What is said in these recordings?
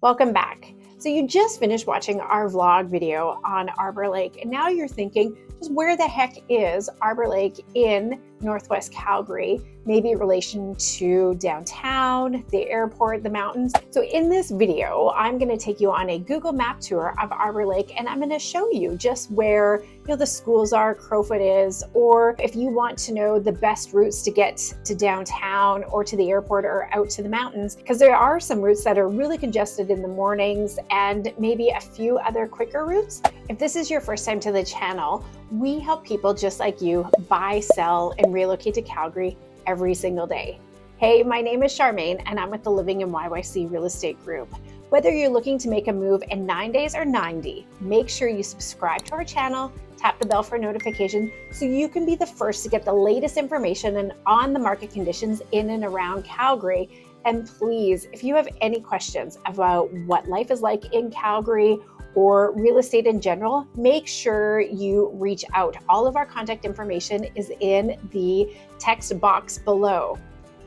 Welcome back. So you just finished watching our vlog video on Arbour Lake, and now you're thinking, just where the heck is Arbour Lake in Northwest Calgary? Maybe in relation to downtown, the airport, the mountains. So in this video, I'm going to take you on a Google Map tour of Arbour Lake, and I'm going to show you just where the schools are, Crowfoot is, or if you want to know the best routes to get to downtown or to the airport or out to the mountains, because there are some routes that are really congested in the mornings and maybe a few other quicker routes. If this is your first time to the channel, we help people just like you buy, sell, and relocate to Calgary every single day. Hey, my name is Charmaine, and I'm with the Living in YYC Real Estate Group. Whether you're looking to make a move in 9 days or 90, make sure you subscribe to our channel, tap the bell for notification so you can be the first to get the latest information and on the market conditions in and around Calgary. And please, if you have any questions about what life is like in Calgary or real estate in general, make sure you reach out. All of our contact information is in the text box below.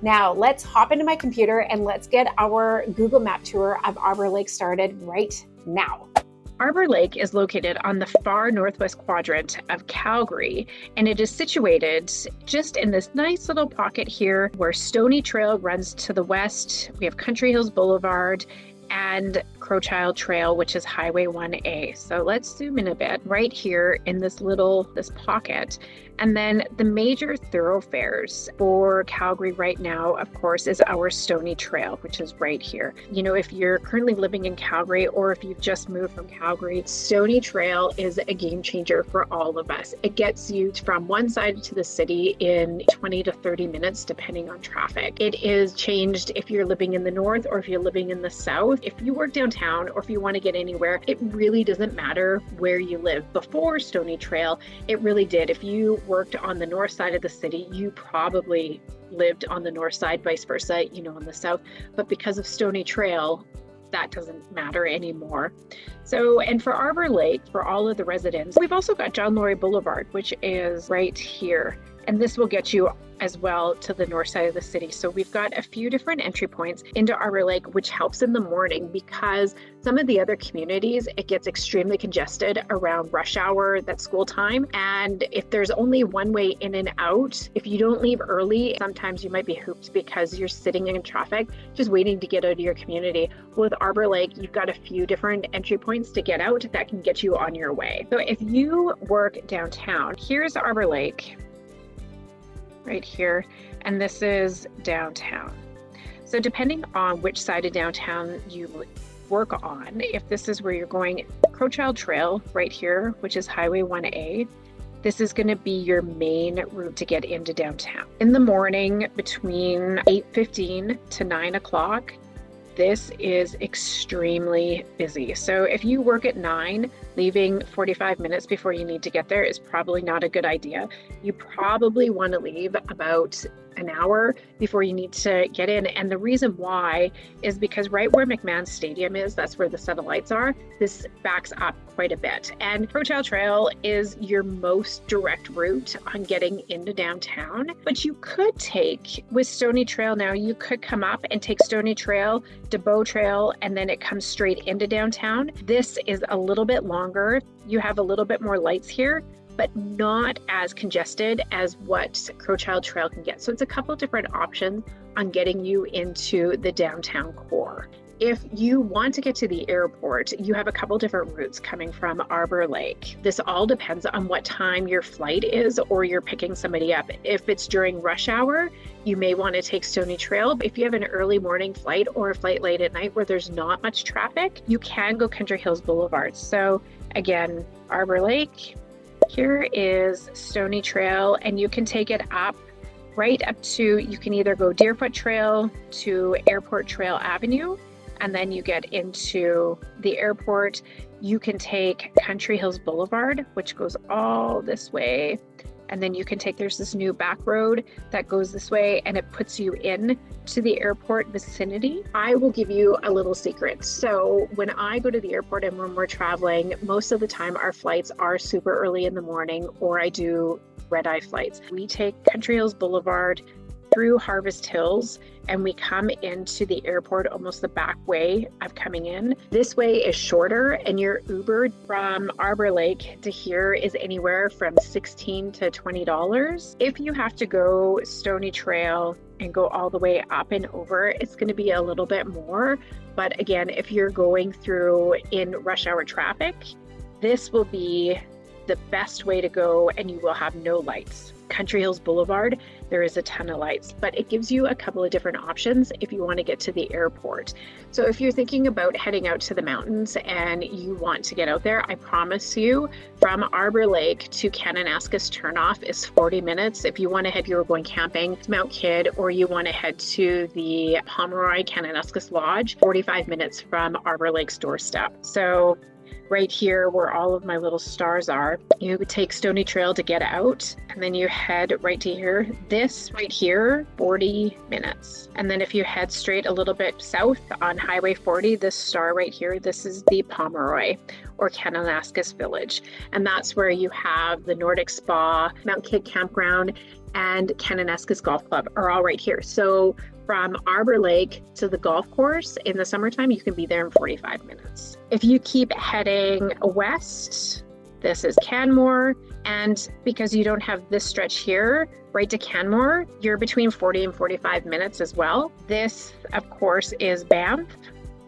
Now let's hop into my computer and let's get our Google Map tour of Arbour Lake started right now. Arbour Lake is located on the far northwest quadrant of Calgary, and it is situated just in this nice little pocket here where Stony Trail runs to the west. We have Country Hills Boulevard and Crowchild Trail, which is Highway 1A. So let's zoom in a bit right here in this pocket. And then the major thoroughfares for Calgary right now, of course, is our Stony Trail, which is right here. If you're currently living in Calgary or if you've just moved from Calgary, Stony Trail is a game changer for all of us. It gets you from one side to the city in 20 to 30 minutes, depending on traffic. It is changed if you're living in the north or if you're living in the south. If you work downtown or if you want to get anywhere, it really doesn't matter where you live. Before Stony Trail, it really did. If you worked on the north side of the city, you probably lived on the north side, vice versa, on the south. But because of Stony Trail, that doesn't matter anymore. So, and for Arbour Lake, for all of the residents, we've also got John Laurie Boulevard, which is right here. And this will get you as well to the north side of the city. So we've got a few different entry points into Arbour Lake, which helps in the morning because some of the other communities, it gets extremely congested around rush hour, that's school time. And if there's only one way in and out, if you don't leave early, sometimes you might be hooped because you're sitting in traffic, just waiting to get out of your community. With Arbour Lake, you've got a few different entry points to get out that can get you on your way. So if you work downtown, here's Arbour Lake, right here, and this is downtown. So depending on which side of downtown you work on, if this is where you're going, Crowchild Trail right here, which is Highway 1A, this is going to be your main route to get into downtown. In the morning between 8:15 to 9 o'clock, this is extremely busy. So if you work at 9, leaving 45 minutes before you need to get there is probably not a good idea. You probably want to leave about an hour before you need to get in. And the reason why is because right where McMahon Stadium is, that's where the satellites are, this backs up quite a bit. And Crowchild Trail is your most direct route on getting into downtown. But you could take, with Stony Trail now, you could come up and take Stony Trail to Bow Trail, and then it comes straight into downtown. This is a little bit longer. You have a little bit more lights here, but not as congested as what Crowchild Trail can get. So it's a couple different options on getting you into the downtown core. If you want to get to the airport, you have a couple different routes coming from Arbour Lake. This all depends on what time your flight is or you're picking somebody up. If it's during rush hour, you may want to take Stony Trail. If you have an early morning flight or a flight late at night where there's not much traffic, you can go Country Hills Boulevard. So again, Arbour Lake, here is Stony Trail, and you can take it up right up to, you can either go Deerfoot Trail to Airport Trail Avenue, and then you get into the airport. You can take Country Hills Boulevard, which goes all this way. And then you can take, there's this new back road that goes this way and it puts you in to the airport vicinity. I will give you a little secret. So when I go to the airport and when we're traveling, most of the time our flights are super early in the morning, or I do red-eye flights. We take Country Hills Boulevard through Harvest Hills and we come into the airport almost the back way of coming in. This way is shorter, and your Uber from Arbour Lake to here is anywhere from $16 to $20. If you have to go Stony Trail and go all the way up and over, it's going to be a little bit more. But again, if you're going through in rush hour traffic, this will be the best way to go, and you will have no lights. Country Hills Boulevard, there is a ton of lights, but it gives you a couple of different options if you want to get to the airport. So if you're thinking about heading out to the mountains and you want to get out there, I promise you from Arbour Lake to Kananaskis turnoff is 40 minutes. If you want to head, you're going camping to Mount Kidd, or you want to head to the Pomeroy Kananaskis Lodge, 45 minutes from Arbour Lake's doorstep. So right here where all of my little stars are, you take Stony Trail to get out, and then you head right to here. This right here, 40 minutes. And then if you head straight a little bit south on Highway 40, this star right here, this is the Pomeroy or Kananaskis Village. And that's where you have the Nordic Spa, Mount Kidd Campground, and Kananaskis Golf Club are all right here. So from Arbour Lake to the golf course in the summertime, you can be there in 45 minutes. If you keep heading west, this is Canmore. And because you don't have this stretch here, right to Canmore, you're between 40 and 45 minutes as well. This, of course, is Banff,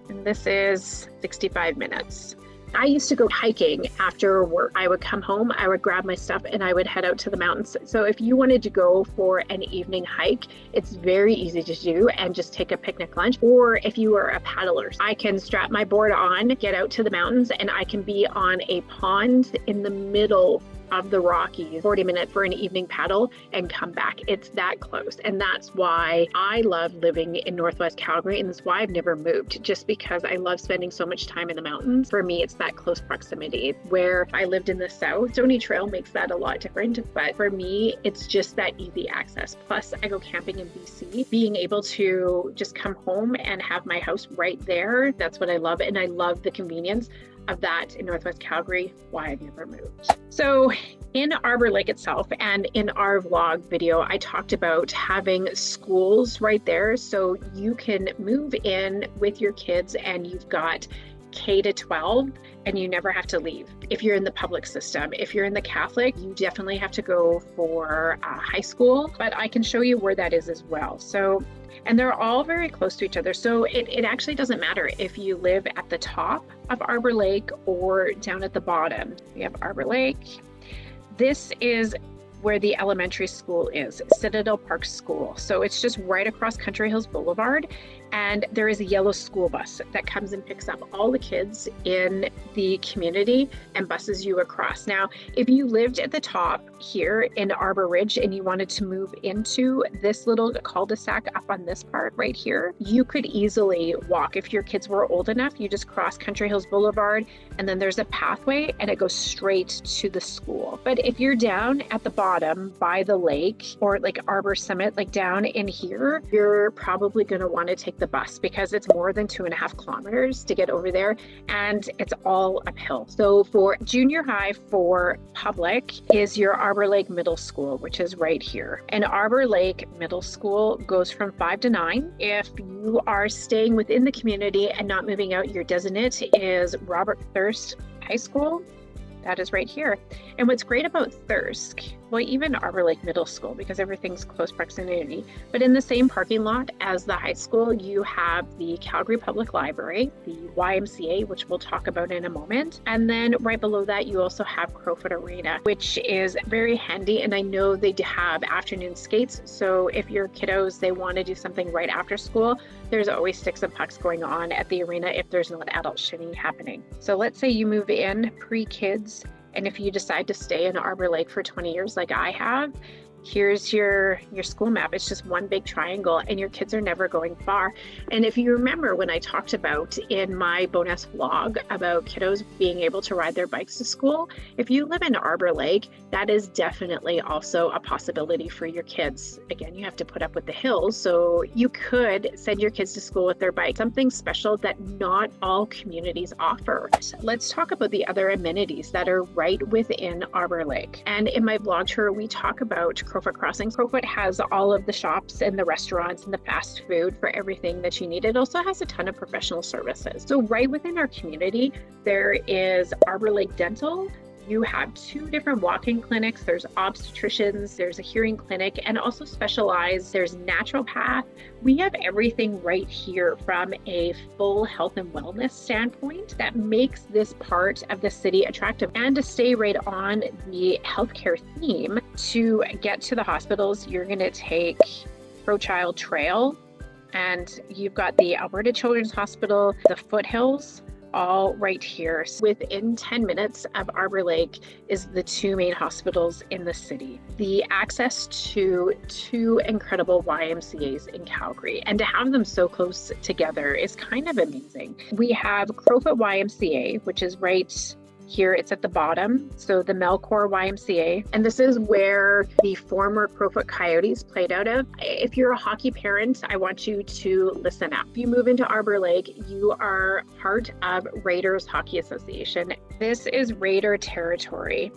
and this is 65 minutes. I used to go hiking after work. I would come home, I would grab my stuff, and I would head out to the mountains. So if you wanted to go for an evening hike, it's very easy to do and just take a picnic lunch. Or if you are a paddler, I can strap my board on, get out to the mountains, and I can be on a pond in the middle of the Rockies, 40 minutes for an evening paddle and come back. It's that close. And that's why I love living in Northwest Calgary. And that's why I've never moved, just because I love spending so much time in the mountains. For me, it's that close proximity. Where I lived in the south, Stony Trail makes that a lot different. But for me, it's just that easy access. Plus, I go camping in BC. Being able to just come home and have my house right there, that's what I love. And I love the convenience of that in Northwest Calgary, why I've never moved. So in Arbour Lake itself and in our vlog video, I talked about having schools right there. So you can move in with your kids and you've got K to 12 and you never have to leave. If you're in the public system, if you're in the Catholic, you definitely have to go for high school, but I can show you where that is as well. So, and they're all very close to each other. So it actually doesn't matter if you live at the top of Arbour Lake or down at the bottom. We have Arbour Lake. This is where the elementary school is, Citadel Park School. So it's just right across Country Hills Boulevard. And there is a yellow school bus that comes and picks up all the kids in the community and buses you across. Now, if you lived at the top here in Arbour Ridge and you wanted to move into this little cul-de-sac up on this part right here, you could easily walk. If your kids were old enough, you just cross Country Hills Boulevard and then there's a pathway and it goes straight to the school. But if you're down at the bottom by the lake or like Arbour Summit, like down in here, you're probably going to want to take the bus because it's more than 2.5 kilometers to get over there and it's all uphill. So for junior high for public is your Arbour Lake Middle School, which is right here. And Arbour Lake Middle School goes from 5 to 9. If you are staying within the community and not moving out, your designate is Robert Thirsk High School. That is right here. And what's great about Thirsk, well, even Arbour Lake Middle School, because everything's close proximity, but in the same parking lot as the high school, you have the Calgary Public Library, the YMCA, which we'll talk about in a moment. And then right below that, you also have Crowfoot Arena, which is very handy. And I know they have afternoon skates. So if your kiddos, they want to do something right after school, there's always sticks and pucks going on at the arena if there's not adult shinny happening. So let's say you move in pre-kids, and if you decide to stay in Arbour Lake for 20 years like I have, here's your school map. It's just one big triangle and your kids are never going far. And if you remember when I talked about in my bonus vlog about kiddos being able to ride their bikes to school, if you live in Arbour Lake, that is definitely also a possibility for your kids. Again, you have to put up with the hills, so you could send your kids to school with their bike, something special that not all communities offer. Let's talk about the other amenities that are right within Arbour Lake. And in my vlog tour, we talk about Crowfoot Crossing. Crowfoot has all of the shops and the restaurants and the fast food for everything that you need. It also has a ton of professional services. So right within our community, there is Arbour Lake Dental. You have 2 different walk-in clinics. There's obstetricians, there's a hearing clinic, and also specialized, there's naturopath. We have everything right here from a full health and wellness standpoint that makes this part of the city attractive. And to stay right on the healthcare theme, to get to the hospitals, you're gonna take Pro-Child Trail, and you've got the Alberta Children's Hospital, the Foothills, all right here. Within 10 minutes of Arbour Lake is the 2 main hospitals in the city. The access to 2 incredible YMCAs in Calgary, and to have them so close together is kind of amazing. We have Crowfoot YMCA, which is right here. It's at the bottom. So the Melcor YMCA. And this is where the former Crowfoot Coyotes played out of. If you're a hockey parent, I want you to listen up. If you move into Arbour Lake, you are part of Raiders Hockey Association. This is Raider territory.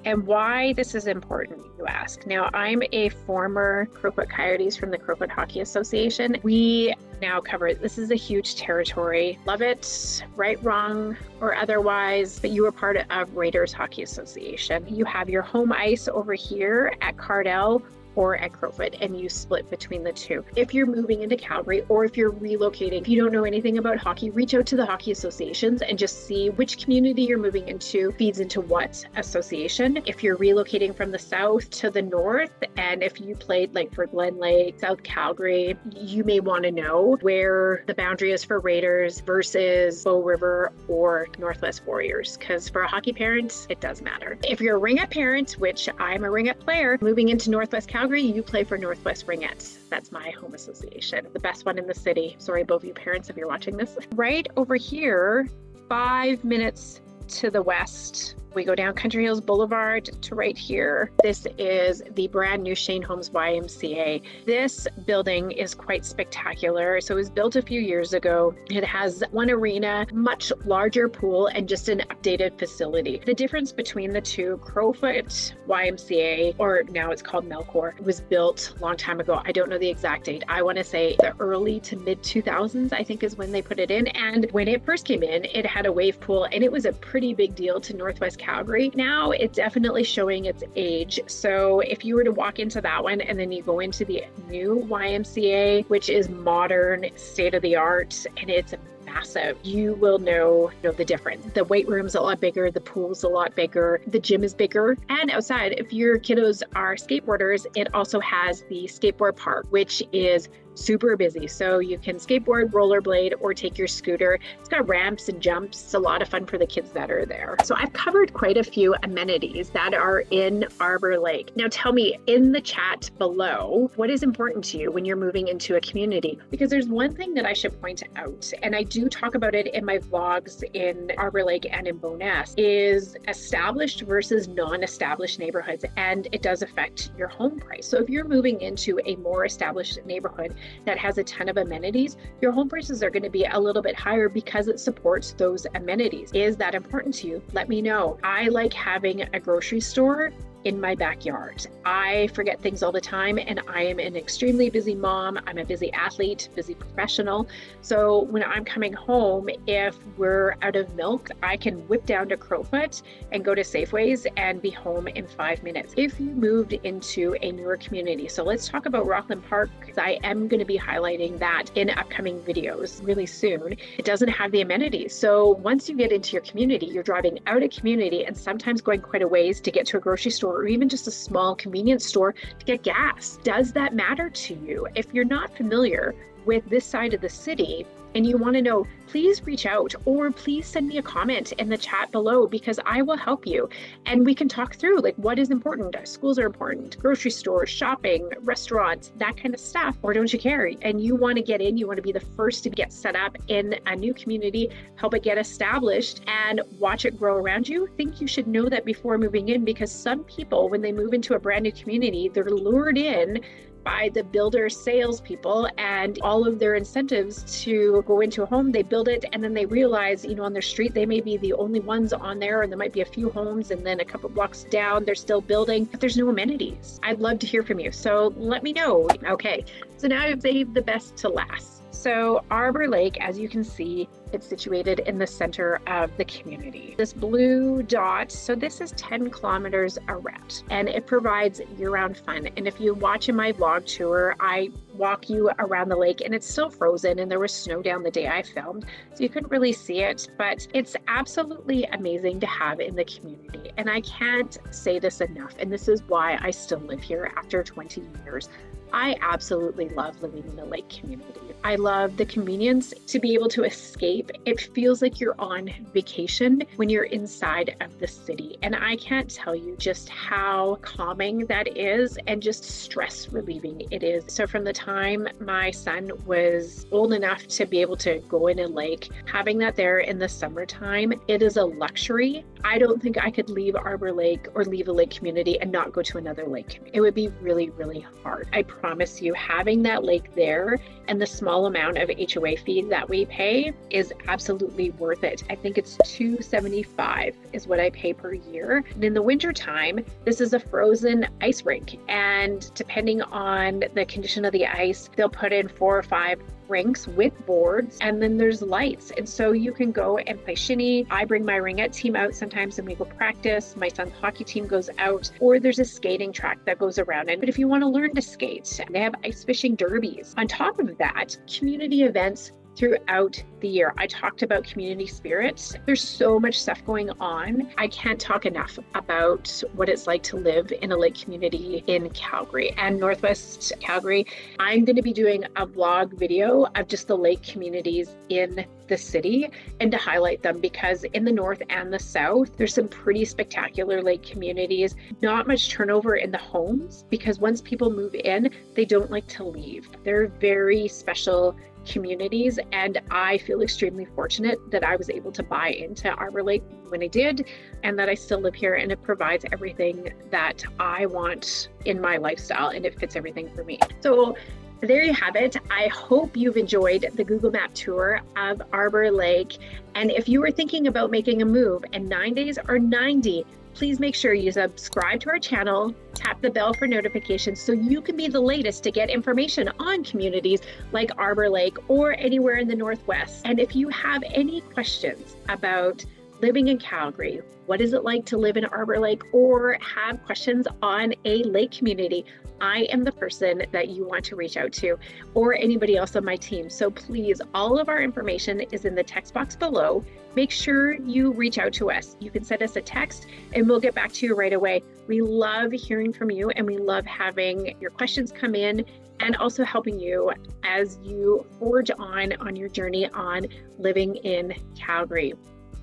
And why this is important, you ask. Now, I'm a former Crowfoot Coyotes from the Crowfoot Hockey Association. We now cover, this is a huge territory. Love it, right, wrong, or otherwise, but you are part of Raiders Hockey Association. You have your home ice over here at Cardell or at Crowfoot, and you split between the 2. If you're moving into Calgary, or if you're relocating, if you don't know anything about hockey, reach out to the hockey associations and just see which community you're moving into feeds into what association. If you're relocating from the south to the north, and if you played like for Glen Lake, South Calgary, you may want to know where the boundary is for Raiders versus Bow River or Northwest Warriors, because for a hockey parent, it does matter. If you're a Ringette parent, which I'm a Ringette player, moving into Northwest Calgary, you play for Northwest Ringettes. That's my home association, the best one in the city. Sorry, both of you parents, if you're watching this. Right over here, 5 minutes to the west, we go down Country Hills Boulevard to right here. This is the brand new Shane Holmes YMCA. This building is quite spectacular. So it was built a few years ago. It has 1 arena, much larger pool, and just an updated facility. The difference between the 2, Crowfoot YMCA, or now it's called Melcor, was built a long time ago. I don't know the exact date. I want to say the early to mid 2000s, I think is when they put it in. And when it first came in, it had a wave pool, and it was a pretty big deal to Northwest Calgary. Now it's definitely showing its age. So if you were to walk into that one and then you go into the new YMCA, which is modern, state of the art, and it's massive, you will know the difference. The weight room's a lot bigger, the pool's a lot bigger, the gym is bigger, and outside, if your kiddos are skateboarders, it also has the skateboard park, which is super busy. So you can skateboard, rollerblade, or take your scooter. It's got ramps and jumps. It's a lot of fun for the kids that are there. So I've covered quite a few amenities that are in Arbour Lake. Now tell me in the chat below, what is important to you when you're moving into a community? Because there's one thing that I should point out, and I do talk about it in my vlogs in Arbour Lake and in Bowness, is established versus non-established neighborhoods, and it does affect your home price. So if you're moving into a more established neighborhood that has a ton of amenities, your home prices are going to be a little bit higher because it supports those amenities. Is that important to you? Let me know. I like having a grocery store in my backyard. I forget things all the time, and I am an extremely busy mom. I'm a busy athlete, busy professional. So when I'm coming home, if we're out of milk, I can whip down to Crowfoot and go to Safeways and be home in 5 minutes. If you moved into a newer community, so let's talk about Rockland Park, because I am going to be highlighting that in upcoming videos really soon. It doesn't have the amenities. So once you get into your community, you're driving out of community and sometimes going quite a ways to get to a grocery store or even just a small convenience store to get gas. Does that matter to you? If you're not familiar with this side of the city and you want to know, please reach out or please send me a comment in the chat below, because I will help you and we can talk through like what is important. Schools are important, grocery stores, shopping, restaurants, that kind of stuff. Or don't you care? And you want to get in, you want to be the first to get set up in a new community, help it get established and watch it grow around you. I think you should know that before moving in, because some people, when they move into a brand new community, they're lured in by the builder salespeople and all of their incentives to go into a home. They build it and then they realize, on their street, they may be the only ones on there, and there might be a few homes, and then a couple blocks down, they're still building, but there's no amenities. I'd love to hear from you. So let me know. Okay, so now I've saved the best to last. So Arbour Lake, as you can see, it's situated in the center of the community. This blue dot, so this is 10 kilometers around, and it provides year-round fun. And if you watch in my vlog tour, I walk you around the lake, and it's still frozen, and there was snow down the day I filmed, so you couldn't really see it, but it's absolutely amazing to have in the community. And I can't say this enough, and this is why I still live here after 20 years. I absolutely love living in the lake community. I love the convenience to be able to escape. It feels like you're on vacation when you're inside of the city. And I can't tell you just how calming that is and just stress relieving it is. So from the time my son was old enough to be able to go in a lake, having that there in the summertime, it is a luxury. I don't think I could leave Arbour Lake or leave a lake community and not go to another lake. It would be really, really hard. I promise you, having that lake there and the small amount of HOA fee that we pay is absolutely worth it. I think it's $275 is what I pay per year. And in the winter time, this is a frozen ice rink. And depending on the condition of the ice, they'll put in 4 or 5 rinks with boards, and then there's lights. And so you can go and play shinny. I bring my ringette team out sometimes and we go practice. My son's hockey team goes out, or there's a skating track that goes around it. But if you want to learn to skate, they have ice fishing derbies. On top of that, community events throughout the year. I talked about community spirit. There's so much stuff going on. I can't talk enough about what it's like to live in a lake community in Calgary and Northwest Calgary. I'm going to be doing a vlog video of just the lake communities in the city and to highlight them, because in the north and the south, there's some pretty spectacular lake communities. Not much turnover in the homes, because once people move in, they don't like to leave. They're very special communities, and I feel extremely fortunate that I was able to buy into Arbour Lake when I did, and that I still live here, and it provides everything that I want in my lifestyle, and it fits everything for me. So there you have it. I hope you've enjoyed the Google Map tour of Arbour Lake. And if you are thinking about making a move and 9 days or 90, please make sure you subscribe to our channel, tap the bell for notifications so you can be the latest to get information on communities like Arbour Lake or anywhere in the Northwest. And if you have any questions about living in Calgary, what is it like to live in Arbour Lake, or have questions on a lake community, I am the person that you want to reach out to, or anybody else on my team. So please, all of our information is in the text box below. Make sure you reach out to us. You can send us a text and we'll get back to you right away. We love hearing from you, and we love having your questions come in and also helping you as you forge on your journey on living in Calgary.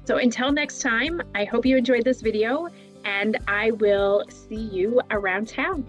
So until next time, I hope you enjoyed this video, and I will see you around town.